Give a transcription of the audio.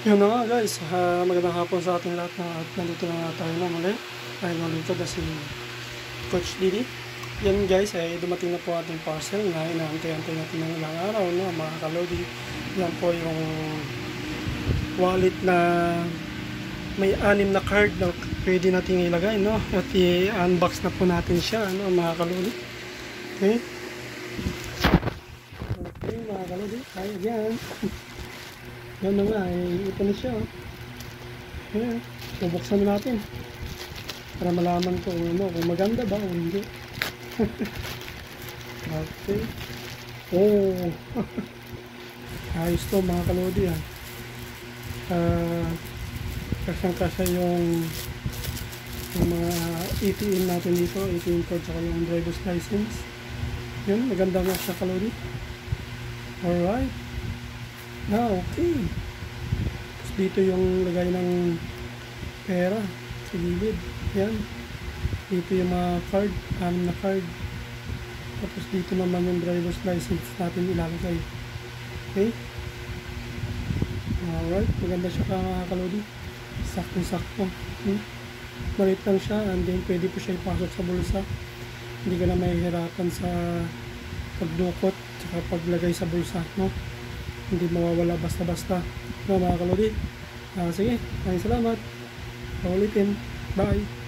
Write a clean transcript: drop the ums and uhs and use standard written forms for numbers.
Yun na nga guys, magandang hapon sa ating lahat at nandito na nga tayo na muli. Ay nandito na si Coach Didi. Yan guys, ay dumating na po ating parcel na inaantay-antay natin ng ilang araw, no, mga kalodi. Yan po yung wallet na may 6 na card na pwede natin ilagay, no. At i-unbox na po natin siya, no, mga kalodi. Okay. Okay mga kalodi, tayo dyan. Yan na nga, ito na siya. Ayan, bubuksan natin para malaman ko kung maganda ba o hindi. Okay. Oh. Ayos to mga kalodi ah. Kasyang-kasya yung mga ATM natin dito, ATM card saka yung driver's license. Yan, maganda nga siya kalodi. Alright. Okay. Tapos dito yung lagay ng pera sa gilid. Yan. Dito yung mga card, 6 na card. Tapos dito naman yung driver's license natin ilalagay. Okay. Alright. Maganda siya mga kalodi. Sakto-sakto. Maliit lang siya and then pwede po siya ipasok sa bulsa. Hindi ka na mahihirapan sa pagdukot at paglagay sa bulsa, no? Hindi mawawala basta-basta, no, mga kalodi. Sige, maraming salamat. Paulitin. Bye.